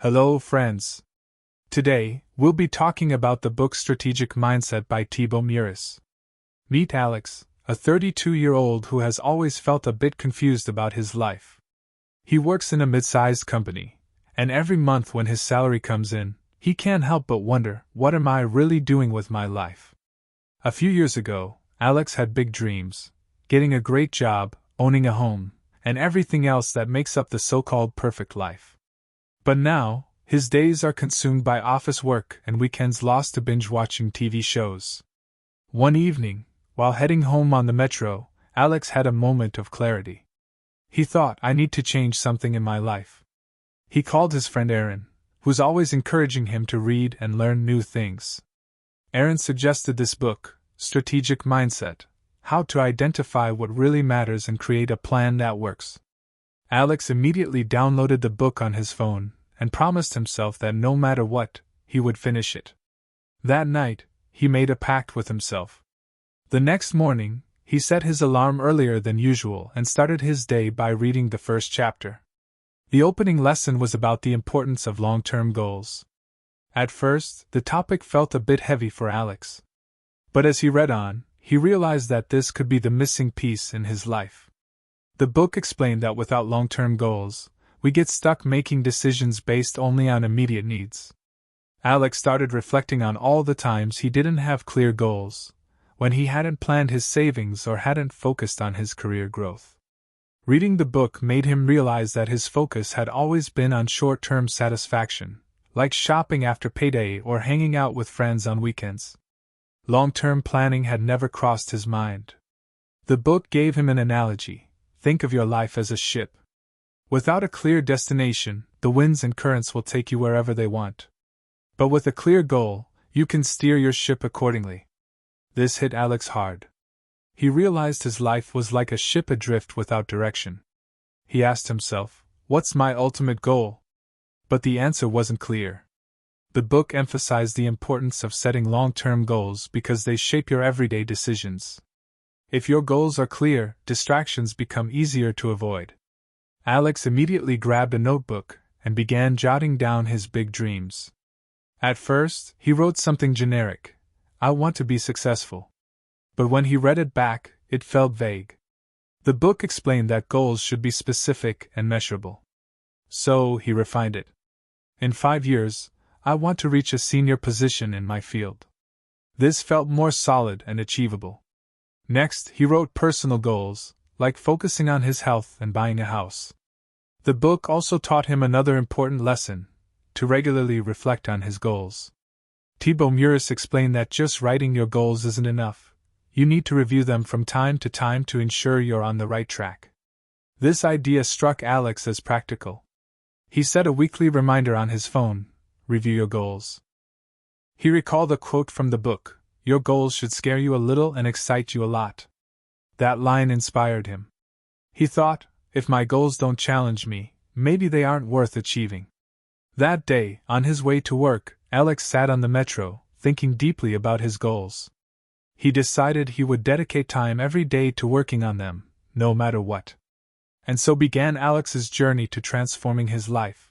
Hello, friends. Today, we'll be talking about the book Strategic Mindset by Thibaut Meurisse. Meet Alex, a 32-year-old who has always felt a bit confused about his life. He works in a mid-sized company, and every month when his salary comes in, he can't help but wonder, what am I really doing with my life? A few years ago, Alex had big dreams, getting a great job, owning a home, and everything else that makes up the so-called perfect life. But now, his days are consumed by office work and weekends lost to binge-watching TV shows. One evening, while heading home on the metro, Alex had a moment of clarity. He thought, I need to change something in my life. He called his friend Aaron, who's always encouraging him to read and learn new things. Aaron suggested this book, Strategic Mindset, how to identify what really matters and create a plan that works. Alex immediately downloaded the book on his phone and promised himself that no matter what, he would finish it. That night, he made a pact with himself. The next morning, he set his alarm earlier than usual and started his day by reading the first chapter. The opening lesson was about the importance of long-term goals. At first, the topic felt a bit heavy for Alex. But as he read on, he realized that this could be the missing piece in his life. The book explained that without long-term goals, we get stuck making decisions based only on immediate needs. Alex started reflecting on all the times he didn't have clear goals, when he hadn't planned his savings or hadn't focused on his career growth. Reading the book made him realize that his focus had always been on short-term satisfaction, like shopping after payday or hanging out with friends on weekends. Long-term planning had never crossed his mind. The book gave him an analogy. Think of your life as a ship. Without a clear destination, the winds and currents will take you wherever they want. But with a clear goal, you can steer your ship accordingly. This hit Alex hard. He realized his life was like a ship adrift without direction. He asked himself, what's my ultimate goal? But the answer wasn't clear. The book emphasized the importance of setting long-term goals because they shape your everyday decisions. If your goals are clear, distractions become easier to avoid. Alex immediately grabbed a notebook and began jotting down his big dreams. At first, he wrote something generic, I want to be successful. But when he read it back, it felt vague. The book explained that goals should be specific and measurable. So, he refined it. In 5 years, I want to reach a senior position in my field. This felt more solid and achievable. Next, he wrote personal goals, like focusing on his health and buying a house. The book also taught him another important lesson, to regularly reflect on his goals. Thibaut Meurisse explained that just writing your goals isn't enough. You need to review them from time to ensure you're on the right track. This idea struck Alex as practical. He set a weekly reminder on his phone, review your goals. He recalled a quote from the book, your goals should scare you a little and excite you a lot. That line inspired him. He thought, if my goals don't challenge me, maybe they aren't worth achieving. That day, on his way to work, Alex sat on the metro, thinking deeply about his goals. He decided he would dedicate time every day to working on them, no matter what. And so began Alex's journey to transforming his life.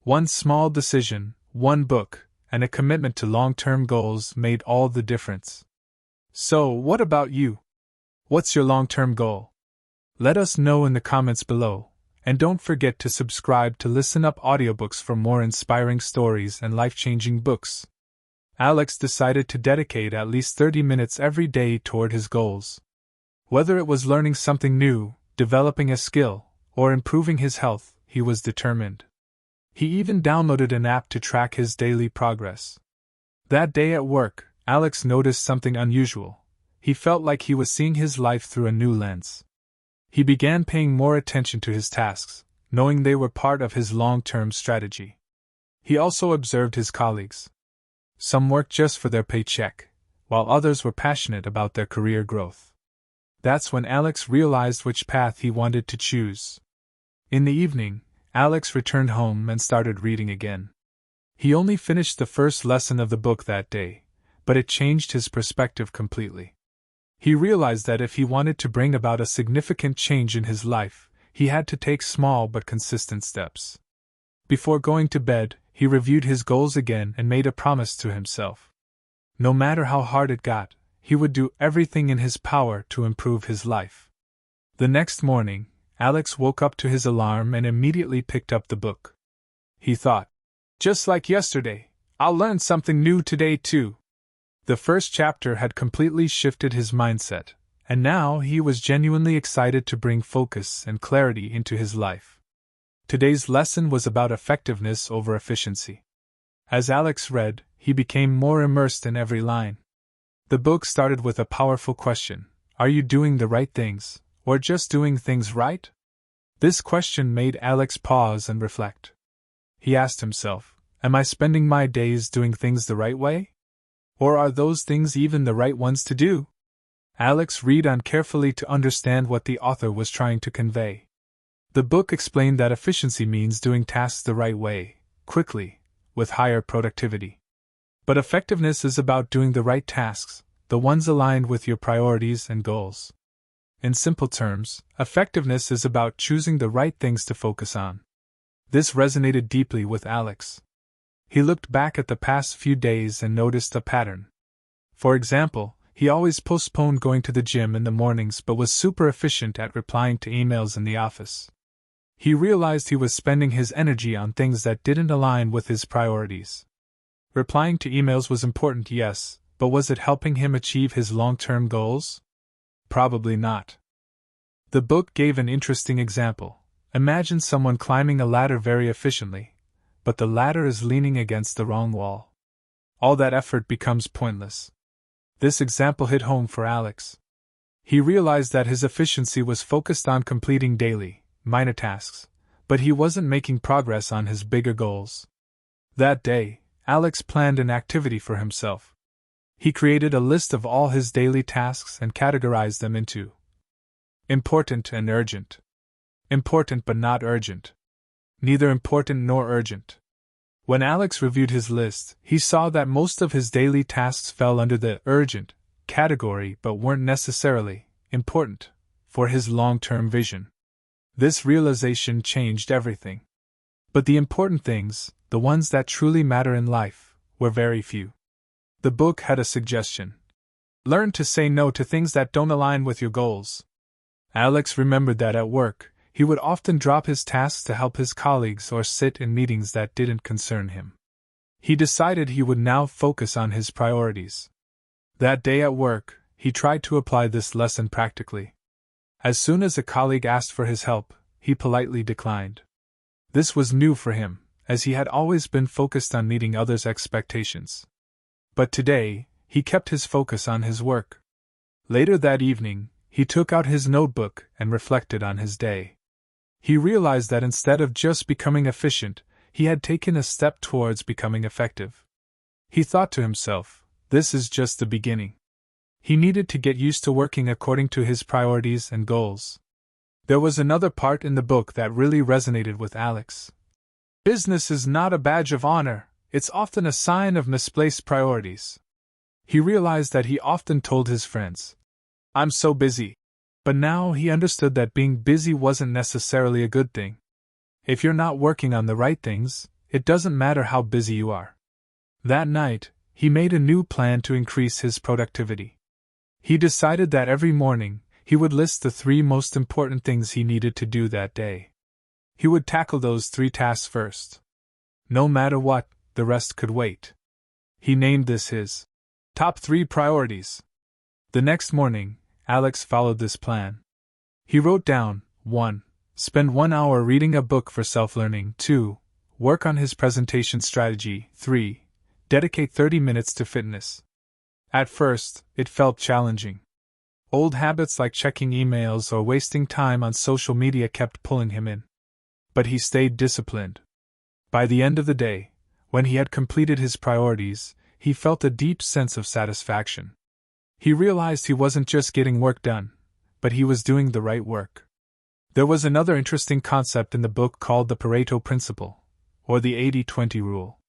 One small decision, one book, and a commitment to long-term goals made all the difference. So, what about you? What's your long-term goal? Let us know in the comments below, and don't forget to subscribe to ListenUp Audiobooks for more inspiring stories and life-changing books. Alex decided to dedicate at least 30 minutes every day toward his goals. Whether it was learning something new, developing a skill, or improving his health, he was determined. He even downloaded an app to track his daily progress. That day at work, Alex noticed something unusual. He felt like he was seeing his life through a new lens. He began paying more attention to his tasks, knowing they were part of his long-term strategy. He also observed his colleagues. Some worked just for their paycheck, while others were passionate about their career growth. That's when Alex realized which path he wanted to choose. In the evening, Alex returned home and started reading again. He only finished the first lesson of the book that day, but it changed his perspective completely. He realized that if he wanted to bring about a significant change in his life, he had to take small but consistent steps. Before going to bed, he reviewed his goals again and made a promise to himself. No matter how hard it got, he would do everything in his power to improve his life. The next morning, Alex woke up to his alarm and immediately picked up the book. He thought, just like yesterday, I'll learn something new today too. The first chapter had completely shifted his mindset, and now he was genuinely excited to bring focus and clarity into his life. Today's lesson was about effectiveness over efficiency. As Alex read, he became more immersed in every line. The book started with a powerful question: are you doing the right things, or just doing things right? This question made Alex pause and reflect. He asked himself, am I spending my days doing things the right way? Or are those things even the right ones to do? Alex read on carefully to understand what the author was trying to convey. The book explained that efficiency means doing tasks the right way, quickly, with higher productivity. But effectiveness is about doing the right tasks, the ones aligned with your priorities and goals. In simple terms, effectiveness is about choosing the right things to focus on. This resonated deeply with Alex. He looked back at the past few days and noticed a pattern. For example, he always postponed going to the gym in the mornings but was super efficient at replying to emails in the office. He realized he was spending his energy on things that didn't align with his priorities. Replying to emails was important, yes, but was it helping him achieve his long-term goals? Probably not. The book gave an interesting example. Imagine someone climbing a ladder very efficiently, but the ladder is leaning against the wrong wall. All that effort becomes pointless. This example hit home for Alex. He realized that his efficiency was focused on completing daily, minor tasks, but he wasn't making progress on his bigger goals. That day, Alex planned an activity for himself. He created a list of all his daily tasks and categorized them into important and urgent. Important but not urgent. Neither important nor urgent. When Alex reviewed his list, he saw that most of his daily tasks fell under the urgent category but weren't necessarily important for his long-term vision. This realization changed everything. But the important things, the ones that truly matter in life, were very few. The book had a suggestion. Learn to say no to things that don't align with your goals. Alex remembered that at work, he would often drop his tasks to help his colleagues or sit in meetings that didn't concern him. He decided he would now focus on his priorities. That day at work, he tried to apply this lesson practically. As soon as a colleague asked for his help, he politely declined. This was new for him, as he had always been focused on meeting others' expectations. But today, he kept his focus on his work. Later that evening, he took out his notebook and reflected on his day. He realized that instead of just becoming efficient, he had taken a step towards becoming effective. He thought to himself, this is just the beginning. He needed to get used to working according to his priorities and goals. There was another part in the book that really resonated with Alex. Business is not a badge of honor, it's often a sign of misplaced priorities. He realized that he often told his friends, I'm so busy. But now he understood that being busy wasn't necessarily a good thing. If you're not working on the right things, it doesn't matter how busy you are. That night, he made a new plan to increase his productivity. He decided that every morning, he would list the 3 most important things he needed to do that day. He would tackle those 3 tasks first. No matter what, the rest could wait. He named this his top 3 priorities. The next morning, Alex followed this plan. He wrote down, 1. Spend 1 hour reading a book for self-learning. 2. Work on his presentation strategy. 3. Dedicate 30 minutes to fitness. At first, it felt challenging. Old habits like checking emails or wasting time on social media kept pulling him in. But he stayed disciplined. By the end of the day, when he had completed his priorities, he felt a deep sense of satisfaction. He realized he wasn't just getting work done, but he was doing the right work. There was another interesting concept in the book called the Pareto Principle, or the 80-20 rule.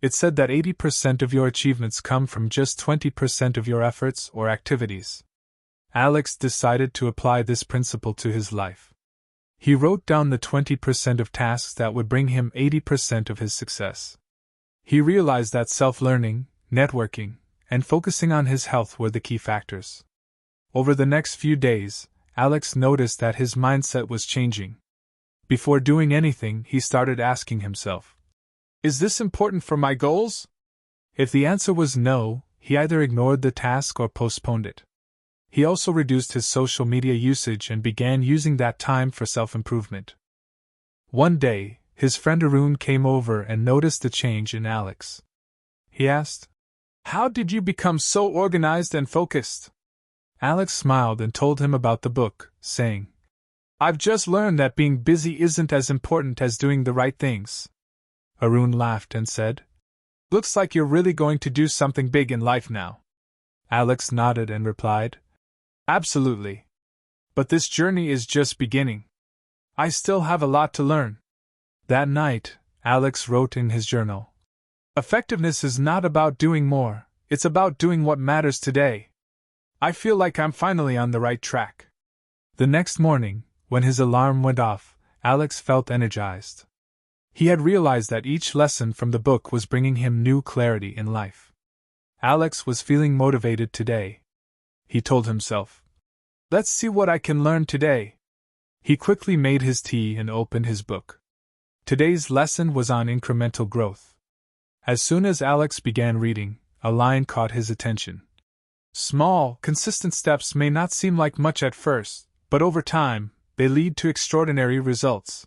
It said that 80% of your achievements come from just 20% of your efforts or activities. Alex decided to apply this principle to his life. He wrote down the 20% of tasks that would bring him 80% of his success. He realized that self-learning, networking, and focusing on his health were the key factors. Over the next few days, Alex noticed that his mindset was changing. Before doing anything, he started asking himself, "Is this important for my goals?" If the answer was no, he either ignored the task or postponed it. He also reduced his social media usage and began using that time for self-improvement. One day, his friend Arun came over and noticed the change in Alex. He asked, "How did you become so organized and focused?" Alex smiled and told him about the book, saying, "I've just learned that being busy isn't as important as doing the right things." Arun laughed and said, "Looks like you're really going to do something big in life now." Alex nodded and replied, "Absolutely. But this journey is just beginning. I still have a lot to learn." That night, Alex wrote in his journal, "Effectiveness is not about doing more, it's about doing what matters today. I feel like I'm finally on the right track." The next morning, when his alarm went off, Alex felt energized. He had realized that each lesson from the book was bringing him new clarity in life. Alex was feeling motivated today. He told himself, "Let's see what I can learn today." He quickly made his tea and opened his book. Today's lesson was on incremental growth. As soon as Alex began reading, a line caught his attention. Small, consistent steps may not seem like much at first, but over time, they lead to extraordinary results.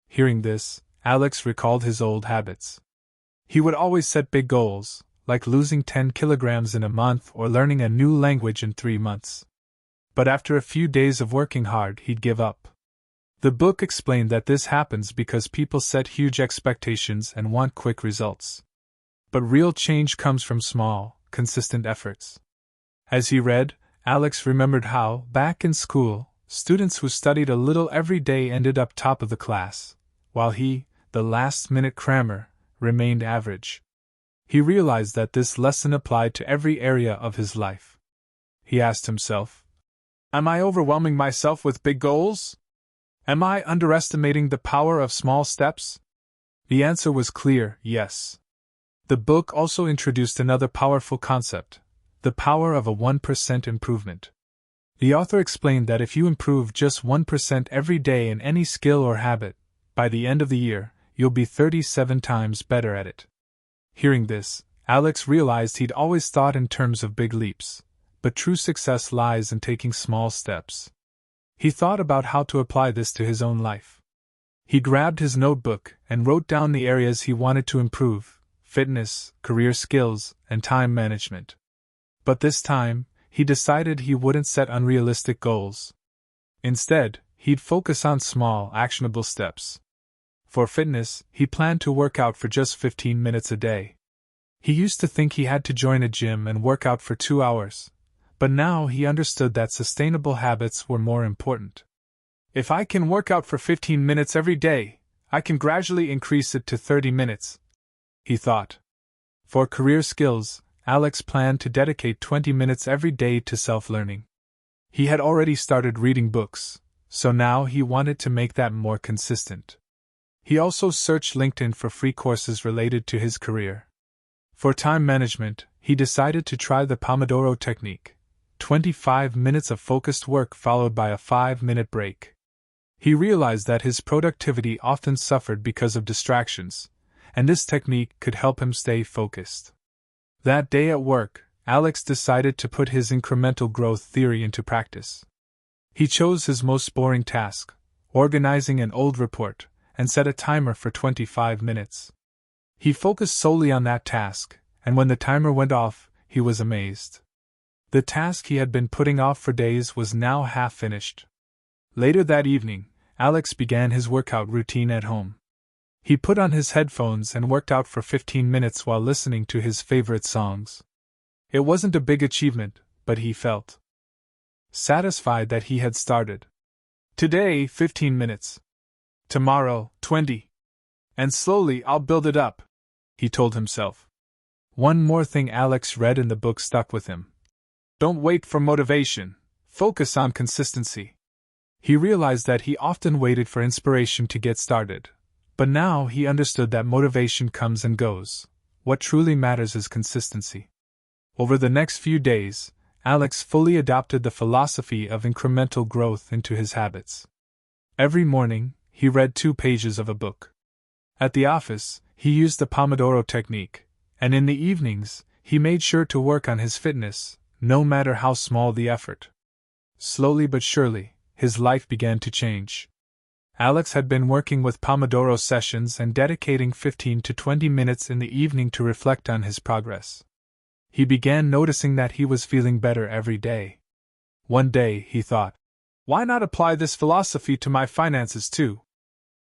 Hearing this, Alex recalled his old habits. He would always set big goals, like losing 10 kilograms in a month or learning a new language in 3 months. But after a few days of working hard, he'd give up. The book explained that this happens because people set huge expectations and want quick results. But real change comes from small, consistent efforts. As he read, Alex remembered how, back in school, students who studied a little every day ended up top of the class, while he, the last-minute crammer, remained average. He realized that this lesson applied to every area of his life. He asked himself, "Am I overwhelming myself with big goals? Am I underestimating the power of small steps?" The answer was clear, yes. The book also introduced another powerful concept: the power of a 1% improvement. The author explained that if you improve just 1% every day in any skill or habit, by the end of the year, you'll be 37 times better at it. Hearing this, Alex realized he'd always thought in terms of big leaps, but true success lies in taking small steps. He thought about how to apply this to his own life. He grabbed his notebook and wrote down the areas he wanted to improve: fitness, career skills, and time management. But this time, he decided he wouldn't set unrealistic goals. Instead, he'd focus on small, actionable steps. For fitness, he planned to work out for just 15 minutes a day. He used to think he had to join a gym and work out for 2 hours, but now he understood that sustainable habits were more important. If I can work out for 15 minutes every day, I can gradually increase it to 30 minutes, he thought. For career skills, Alex planned to dedicate 20 minutes every day to self-learning. He had already started reading books, so now he wanted to make that more consistent. He also searched LinkedIn for free courses related to his career. For time management, he decided to try the Pomodoro technique: 25 minutes of focused work followed by a 5-minute break. He realized that his productivity often suffered because of distractions, and this technique could help him stay focused. That day at work, Alex decided to put his incremental growth theory into practice. He chose his most boring task, organizing an old report, and set a timer for 25 minutes. He focused solely on that task, and when the timer went off, he was amazed. The task he had been putting off for days was now half finished. Later that evening, Alex began his workout routine at home. He put on his headphones and worked out for 15 minutes while listening to his favorite songs. It wasn't a big achievement, but he felt satisfied that he had started. Today, 15 minutes. Tomorrow, 20. And slowly I'll build it up, he told himself. One more thing Alex read in the book stuck with him. Don't wait for motivation, focus on consistency. He realized that he often waited for inspiration to get started, but now he understood that motivation comes and goes. What truly matters is consistency. Over the next few days, Alex fully adopted the philosophy of incremental growth into his habits. Every morning, he read 2 pages of a book. At the office, he used the Pomodoro technique, and in the evenings, he made sure to work on his fitness, no matter how small the effort. Slowly but surely, his life began to change. Alex had been working with Pomodoro sessions and dedicating 15 to 20 minutes in the evening to reflect on his progress. He began noticing that he was feeling better every day. One day, he thought, why not apply this philosophy to my finances too?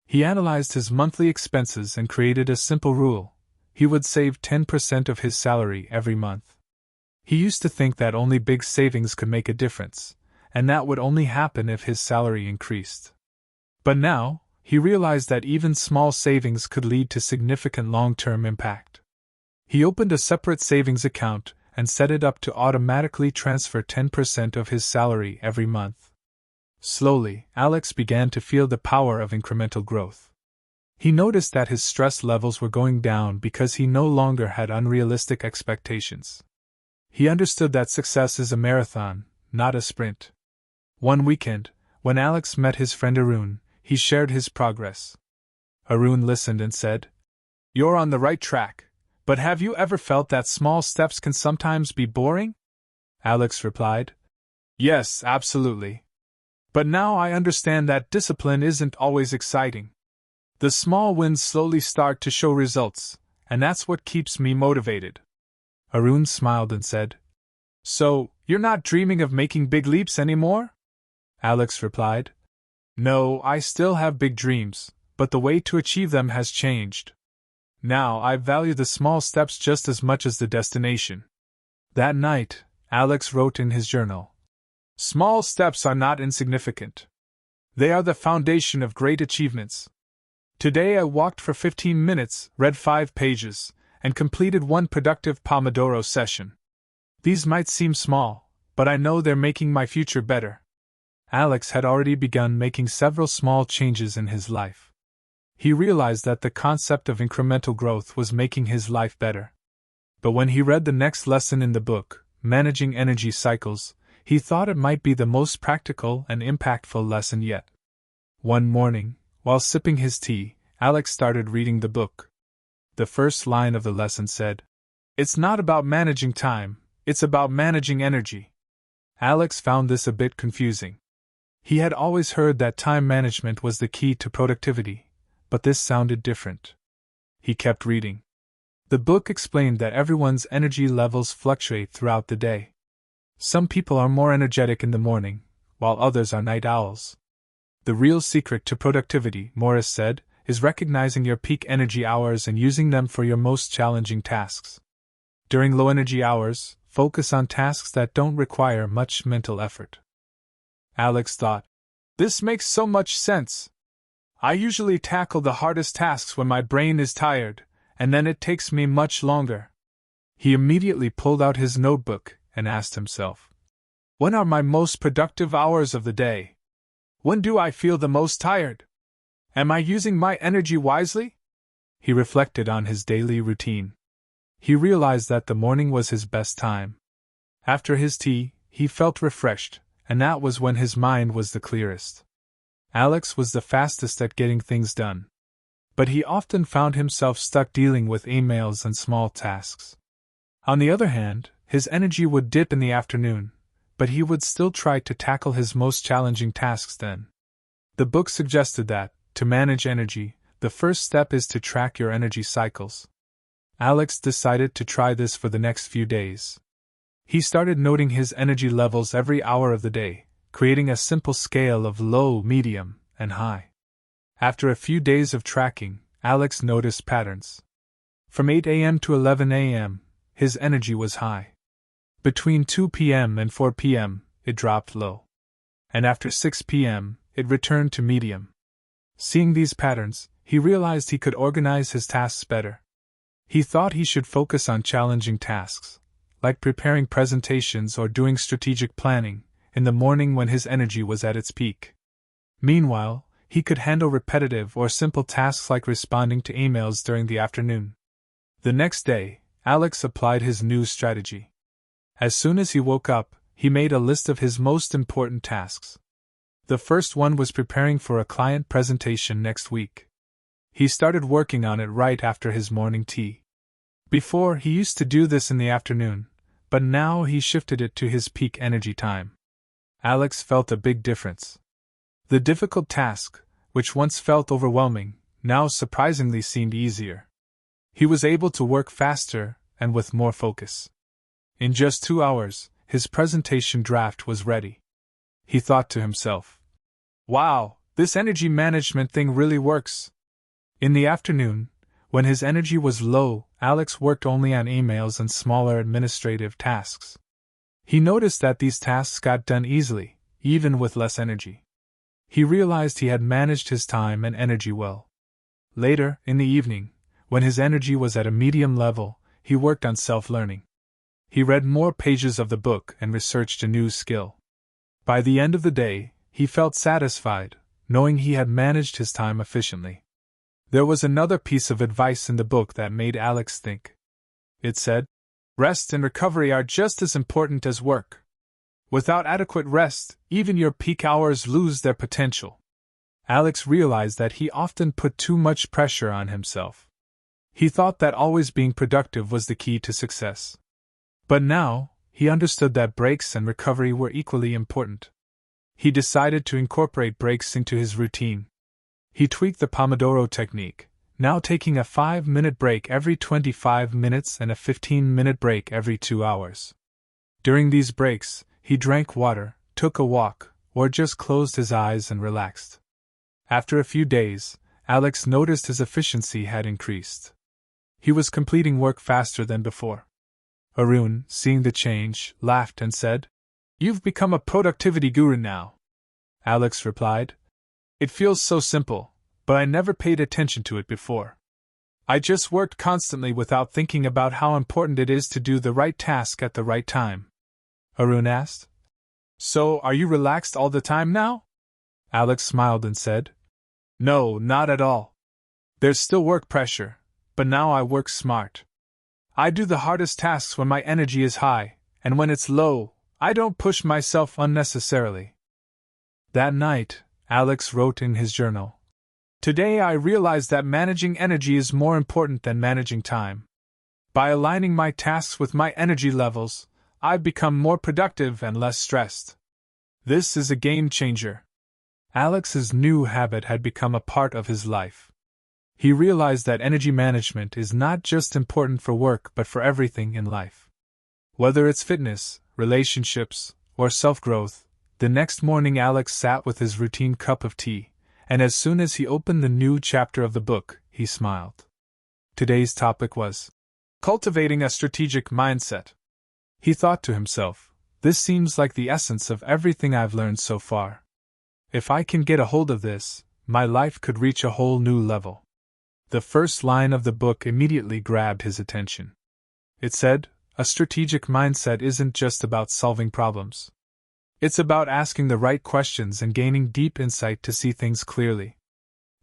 He analyzed his monthly expenses and created a simple rule. He would save 10% of his salary every month. He used to think that only big savings could make a difference, and that would only happen if his salary increased. But now, he realized that even small savings could lead to significant long-term impact. He opened a separate savings account and set it up to automatically transfer 10% of his salary every month. Slowly, Alex began to feel the power of incremental growth. He noticed that his stress levels were going down because he no longer had unrealistic expectations. He understood that success is a marathon, not a sprint. One weekend, when Alex met his friend Arun, he shared his progress. Arun listened and said, "You're on the right track, but have you ever felt that small steps can sometimes be boring?" Alex replied, "Yes, absolutely. But now I understand that discipline isn't always exciting. The small wins slowly start to show results, and that's what keeps me motivated." Arun smiled and said, "So, you're not dreaming of making big leaps anymore?" Alex replied, "No, I still have big dreams, but the way to achieve them has changed. Now I value the small steps just as much as the destination." That night, Alex wrote in his journal, "Small steps are not insignificant. They are the foundation of great achievements. Today I walked for 15 minutes, read 5 pages, and completed 1 productive Pomodoro session. These might seem small, but I know they're making my future better." Alex had already begun making several small changes in his life. He realized that the concept of incremental growth was making his life better. But when he read the next lesson in the book, Managing Energy Cycles, he thought it might be the most practical and impactful lesson yet. One morning, while sipping his tea, Alex started reading the book. The first line of the lesson said, "It's not about managing time, it's about managing energy." Alex found this a bit confusing. He had always heard that time management was the key to productivity, but this sounded different. He kept reading. The book explained that everyone's energy levels fluctuate throughout the day. Some people are more energetic in the morning, while others are night owls. The real secret to productivity, Meurisse said, is recognizing your peak energy hours and using them for your most challenging tasks. During low energy hours, focus on tasks that don't require much mental effort. Alex thought, "This makes so much sense. I usually tackle the hardest tasks when my brain is tired, and then it takes me much longer." He immediately pulled out his notebook and asked himself, "When are my most productive hours of the day? When do I feel the most tired? Am I using my energy wisely?" He reflected on his daily routine. He realized that the morning was his best time. After his tea, he felt refreshed, and that was when his mind was the clearest. Alex was the fastest at getting things done. But he often found himself stuck dealing with emails and small tasks. On the other hand, his energy would dip in the afternoon, but he would still try to tackle his most challenging tasks then. The book suggested that, to manage energy, the first step is to track your energy cycles. Alex decided to try this for the next few days. He started noting his energy levels every hour of the day, creating a simple scale of low, medium, and high. After a few days of tracking, Alex noticed patterns. From 8 a.m. to 11 a.m., his energy was high. Between 2 p.m. and 4 p.m., it dropped low. And after 6 p.m., it returned to medium. Seeing these patterns, he realized he could organize his tasks better. He thought he should focus on challenging tasks, like preparing presentations or doing strategic planning, in the morning when his energy was at its peak. Meanwhile, he could handle repetitive or simple tasks like responding to emails during the afternoon. The next day, Alex applied his new strategy. As soon as he woke up, he made a list of his most important tasks. The first one was preparing for a client presentation next week. He started working on it right after his morning tea. Before, he used to do this in the afternoon, but now he shifted it to his peak energy time. Alex felt a big difference. The difficult task, which once felt overwhelming, now surprisingly seemed easier. He was able to work faster and with more focus. In just 2 hours, his presentation draft was ready. He thought to himself, "Wow, this energy management thing really works." In the afternoon, when his energy was low, Alex worked only on emails and smaller administrative tasks. He noticed that these tasks got done easily, even with less energy. He realized he had managed his time and energy well. Later, in the evening, when his energy was at a medium level, he worked on self-learning. He read more pages of the book and researched a new skill. By the end of the day, he felt satisfied, knowing he had managed his time efficiently. There was another piece of advice in the book that made Alex think. It said, "Rest and recovery are just as important as work. Without adequate rest, even your peak hours lose their potential." Alex realized that he often put too much pressure on himself. He thought that always being productive was the key to success. But now, he understood that breaks and recovery were equally important. He decided to incorporate breaks into his routine. He tweaked the Pomodoro technique, now taking a 5-minute break every 25 minutes and a 15-minute break every 2 hours. During these breaks, he drank water, took a walk, or just closed his eyes and relaxed. After a few days, Alex noticed his efficiency had increased. He was completing work faster than before. Arun, seeing the change, laughed and said, "You've become a productivity guru now." Alex replied, "It feels so simple, but I never paid attention to it before. I just worked constantly without thinking about how important it is to do the right task at the right time." Arun asked, "So, are you relaxed all the time now?" Alex smiled and said, "No, not at all. There's still work pressure, but now I work smart. I do the hardest tasks when my energy is high, and when it's low, I don't push myself unnecessarily." That night, Alex wrote in his journal, "Today I realized that managing energy is more important than managing time. By aligning my tasks with my energy levels, I've become more productive and less stressed. This is a game changer." Alex's new habit had become a part of his life. He realized that energy management is not just important for work but for everything in life. Whether it's fitness, relationships, or self-growth, the next morning Alex sat with his routine cup of tea, and as soon as he opened the new chapter of the book, he smiled. Today's topic was cultivating a strategic mindset. He thought to himself, "This seems like the essence of everything I've learned so far. If I can get a hold of this, my life could reach a whole new level." The first line of the book immediately grabbed his attention. It said, "A strategic mindset isn't just about solving problems. It's about asking the right questions and gaining deep insight to see things clearly."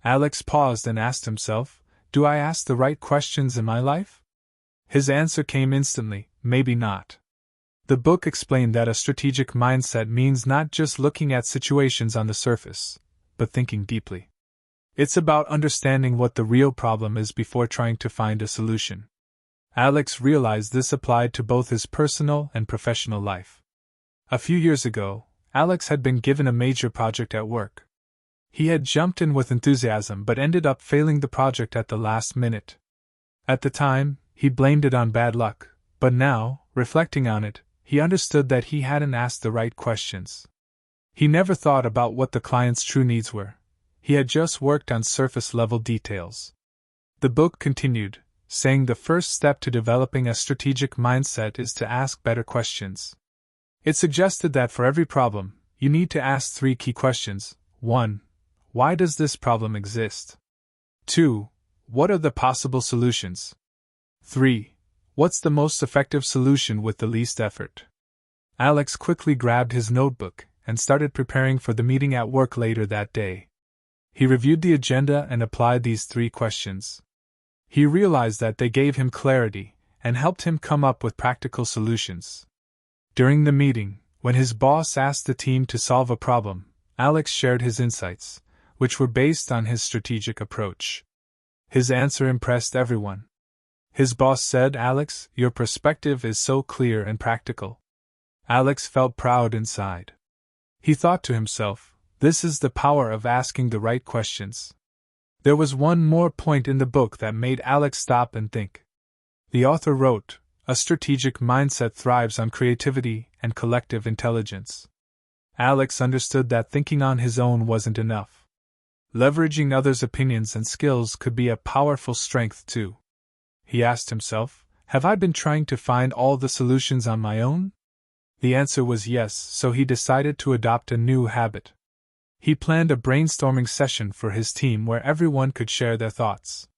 Alex paused and asked himself, "Do I ask the right questions in my life?" His answer came instantly, "Maybe not." The book explained that a strategic mindset means not just looking at situations on the surface, but thinking deeply. It's about understanding what the real problem is before trying to find a solution. Alex realized this applied to both his personal and professional life. A few years ago, Alex had been given a major project at work. He had jumped in with enthusiasm but ended up failing the project at the last minute. At the time, he blamed it on bad luck, but now, reflecting on it, he understood that he hadn't asked the right questions. He never thought about what the client's true needs were. He had just worked on surface-level details. The book continued, saying the first step to developing a strategic mindset is to ask better questions. It suggested that for every problem, you need to ask 3 key questions. 1. Why does this problem exist? 2. What are the possible solutions? 3. What's the most effective solution with the least effort? Alex quickly grabbed his notebook and started preparing for the meeting at work later that day. He reviewed the agenda and applied these 3 questions. He realized that they gave him clarity and helped him come up with practical solutions. During the meeting, when his boss asked the team to solve a problem, Alex shared his insights, which were based on his strategic approach. His answer impressed everyone. His boss said, "Alex, your perspective is so clear and practical." Alex felt proud inside. He thought to himself, this is the power of asking the right questions. There was one more point in the book that made Alex stop and think. The author wrote, "A strategic mindset thrives on creativity and collective intelligence." Alex understood that thinking on his own wasn't enough. Leveraging others' opinions and skills could be a powerful strength too. He asked himself, have I been trying to find all the solutions on my own? The answer was yes, so he decided to adopt a new habit. He planned a brainstorming session for his team where everyone could share their thoughts.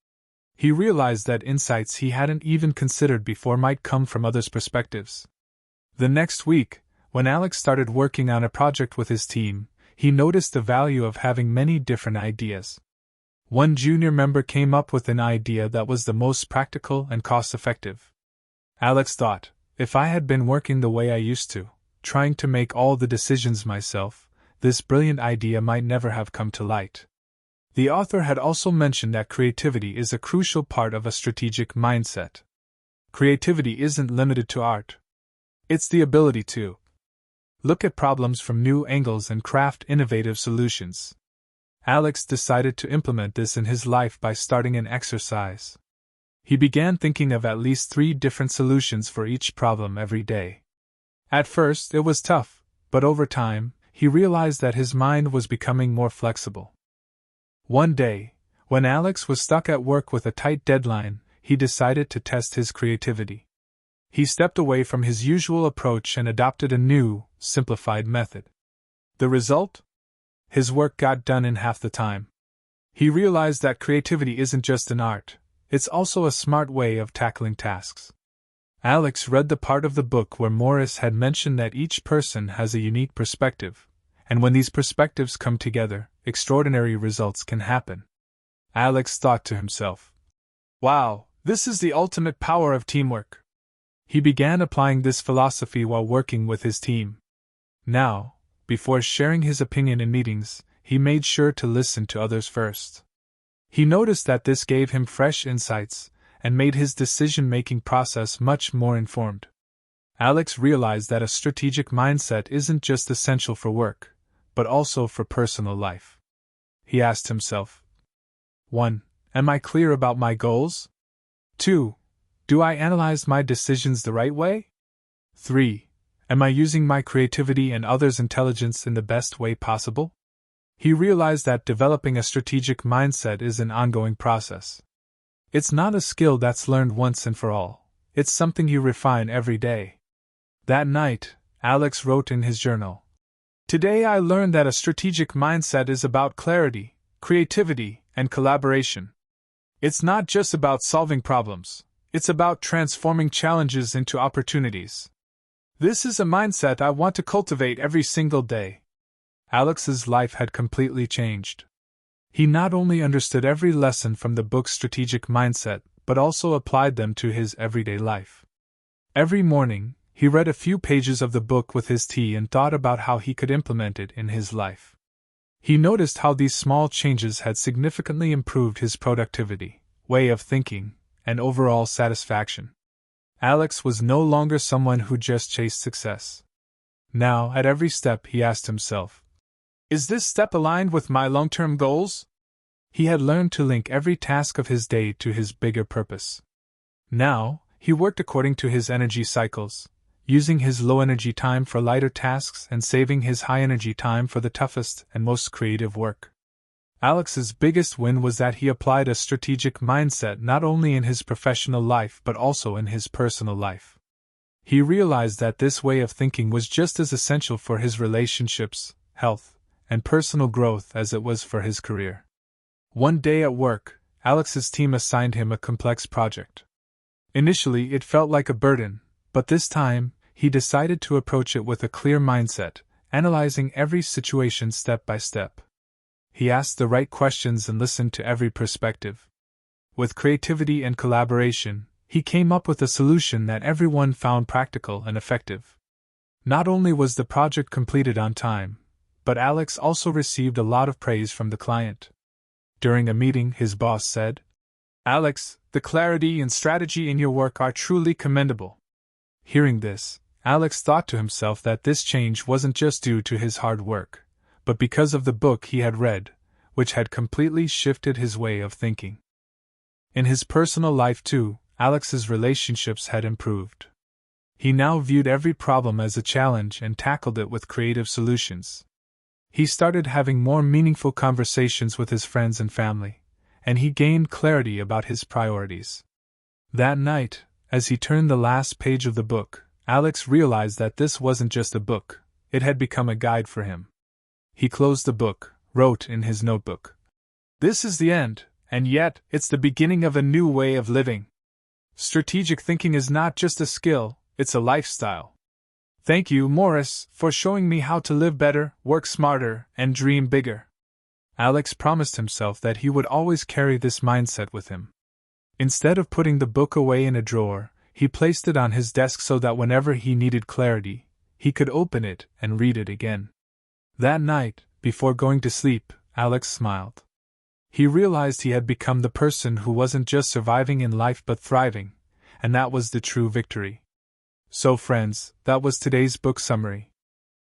He realized that insights he hadn't even considered before might come from others' perspectives. The next week, when Alex started working on a project with his team, he noticed the value of having many different ideas. One junior member came up with an idea that was the most practical and cost-effective. Alex thought, if I had been working the way I used to, trying to make all the decisions myself, this brilliant idea might never have come to light. The author had also mentioned that creativity is a crucial part of a strategic mindset. Creativity isn't limited to art. It's the ability to look at problems from new angles and craft innovative solutions. Alex decided to implement this in his life by starting an exercise. He began thinking of at least 3 different solutions for each problem every day. At first, it was tough, but over time, he realized that his mind was becoming more flexible. One day, when Alex was stuck at work with a tight deadline, he decided to test his creativity. He stepped away from his usual approach and adopted a new, simplified method. The result? His work got done in half the time. He realized that creativity isn't just an art, it's also a smart way of tackling tasks. Alex read the part of the book where Meurisse had mentioned that each person has a unique perspective, and when these perspectives come together, extraordinary results can happen. Alex thought to himself, wow, this is the ultimate power of teamwork. He began applying this philosophy while working with his team. Now, before sharing his opinion in meetings, he made sure to listen to others first. He noticed that this gave him fresh insights and made his decision-making process much more informed. Alex realized that a strategic mindset isn't just essential for work, but also for personal life. He asked himself, 1. Am I clear about my goals? 2. Do I analyze my decisions the right way? 3. Am I using my creativity and others' intelligence in the best way possible? He realized that developing a strategic mindset is an ongoing process. It's not a skill that's learned once and for all, it's something you refine every day. That night, Alex wrote in his journal, "Today I learned that a strategic mindset is about clarity, creativity, and collaboration. It's not just about solving problems, it's about transforming challenges into opportunities. This is a mindset I want to cultivate every single day." Alex's life had completely changed. He not only understood every lesson from the book's strategic mindset, but also applied them to his everyday life. Every morning, he read a few pages of the book with his tea and thought about how he could implement it in his life. He noticed how these small changes had significantly improved his productivity, way of thinking, and overall satisfaction. Alex was no longer someone who just chased success. Now, at every step, he asked himself, is this step aligned with my long-term goals? He had learned to link every task of his day to his bigger purpose. Now, he worked according to his energy cycles, using his low-energy time for lighter tasks and saving his high-energy time for the toughest and most creative work. Alex's biggest win was that he applied a strategic mindset not only in his professional life but also in his personal life. He realized that this way of thinking was just as essential for his relationships, health, and personal growth as it was for his career. One day at work, Alex's team assigned him a complex project. Initially, it felt like a burden, but this time, he decided to approach it with a clear mindset analyzing every situation step by step. He asked the right questions and listened to every perspective. With creativity and collaboration, he came up with a solution that everyone found practical and effective. Not only was the project completed on time, but Alex also received a lot of praise from the client. During a meeting, his boss said, "Alex, the clarity and strategy in your work are truly commendable." Hearing this, Alex thought to himself that this change wasn't just due to his hard work, but because of the book he had read, which had completely shifted his way of thinking. In his personal life too, Alex's relationships had improved. He now viewed every problem as a challenge and tackled it with creative solutions. He started having more meaningful conversations with his friends and family, and he gained clarity about his priorities. That night, as he turned the last page of the book, Alex realized that this wasn't just a book, it had become a guide for him. He closed the book, wrote in his notebook, "This is the end, and yet it's the beginning of a new way of living. Strategic thinking is not just a skill, it's a lifestyle. Thank you, Meurisse, for showing me how to live better, work smarter, and dream bigger." Alex promised himself that he would always carry this mindset with him. Instead of putting the book away in a drawer, he placed it on his desk so that whenever he needed clarity, he could open it and read it again. That night, before going to sleep, Alex smiled. He realized he had become the person who wasn't just surviving in life but thriving, and that was the true victory. So friends, that was today's book summary.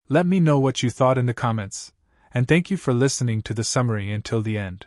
Let me know what you thought in the comments, and thank you for listening to the summary until the end.